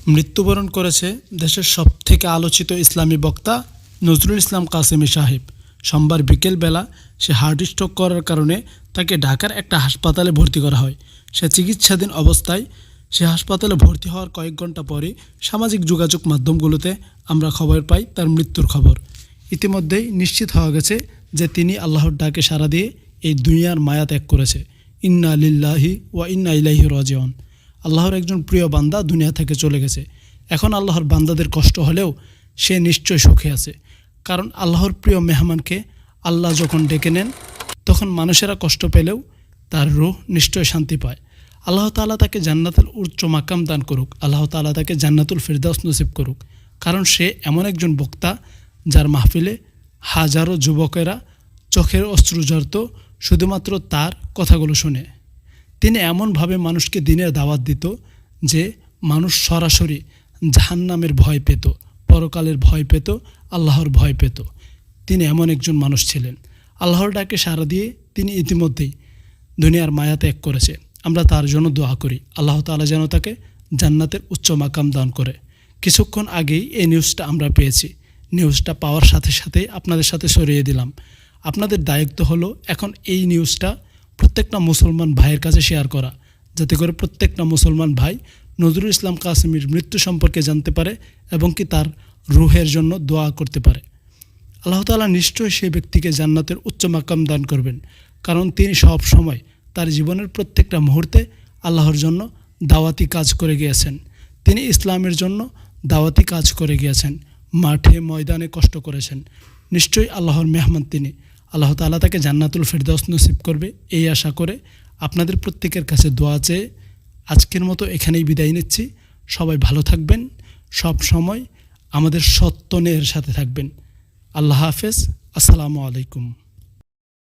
মৃত্যুবরণ করেছে দেশের সবথেকে আলোচিত ইসলামী বক্তা নজরুল ইসলাম কাসেমী সাহেব। সোমবার বিকেলবেলা সে হার্ট স্ট্রোক করার কারণে তাকে ঢাকার একটা হাসপাতালে ভর্তি করা হয়। সে চিকিৎসাধীন অবস্থায় সে হাসপাতালে ভর্তি হওয়ার কয়েক ঘন্টা পরে সামাজিক যোগাযোগ মাধ্যমগুলোতে আমরা খবর পাই তার মৃত্যুর খবর। ইতিমধ্যেই নিশ্চিত হওয়া গেছে যে তিনি আল্লাহর ডাকে সাড়া দিয়ে এই দুনিয়ার মায়া ত্যাগ করেছে। ইন্না লিল্লাহি ওয়া ইন্না ইলাইহি রাজিউন। আল্লাহর একজন প্রিয় বান্দা দুনিয়া থেকে চলে গেছে। এখন আল্লাহর বান্দাদের কষ্ট হলেও সে নিশ্চয় সুখে আছে, কারণ আল্লাহর প্রিয় মেহমানকে আল্লাহ যখন ডেকে নেন তখন মানুষেরা কষ্ট পেলেও তার রূহ নিশ্চয় শান্তি পায়। আল্লাহ তাআলা তাকে জান্নাতুল উচ্চ মাকাম দান করুক। আল্লাহ তাআলা তাকে জান্নাতুল ফিরদাউস নসিব করুক, কারণ সে এমন একজন বক্তা যার মাহফিলে হাজারো যুবকেরা চোখের অশ্রু ঝরত শুধুমাত্র তার কথাগুলো শুনে। তিনি এমনভাবে মানুষকে দিনের দাওয়াত দিত যে মানুষ সরাসরি জাহান্নামের ভয় পেত, পরকালের ভয় পেত, আল্লাহর ভয় পেত। তিনি এমন একজন মানুষ ছিলেন। আল্লাহর ডাকে সাড়া দিয়ে তিনি ইতিমধ্যেই দুনিয়ার মায়া ত্যাগ করেছে। আমরা তার জন্য দোয়া করি আল্লাহ তাআলা যেন তাকে জান্নাতের উচ্চ মাকাম দান করে। কিছুক্ষণ আগেই এই নিউজটা আমরা পেয়েছি। নিউজটা পাওয়ার সাথে সাথে আপনাদের সাথে ছড়িয়ে দিলাম। আপনাদের দায়িত্ব হলো এখন এই নিউজটা প্রত্যেকটা মুসলমান ভাইয়ের কাছে শেয়ার করা, যাতে করে প্রত্যেকটা মুসলমান ভাই নজরুল ইসলাম কাসেমীর মৃত্যু সম্পর্কে জানতে পারে এবং কি তার রুহের জন্য দোয়া করতে পারে। আল্লাহ তাআলা নিশ্চয়ই সেই ব্যক্তিকে জান্নাতের উচ্চ মাকাম দান করবেন, কারণ তিনি সব সময় তার জীবনের প্রত্যেকটা মুহূর্তে আল্লাহর জন্য দাওয়াতি কাজ করে গিয়েছেন। তিনি ইসলামের জন্য দাওয়াতি কাজ করে গিয়েছেন, মাঠে ময়দানে কষ্ট করেছেন। নিশ্চয়ই আল্লাহর মেহমান তিনি। আল্লাহ তাআলা তাকে জান্নাতুল ফিরদাউস নসিব করবে এই আশা করে আপনাদের প্রত্যেকের কাছে দোয়া চেয়ে আজকের মতো এখানেই বিদায় নিচ্ছি। সবাই ভালো থাকবেন, সব সময় আমাদের সত্যনের সাথে থাকবেন। আল্লাহ হাফেজ। আসসালামু আলাইকুম।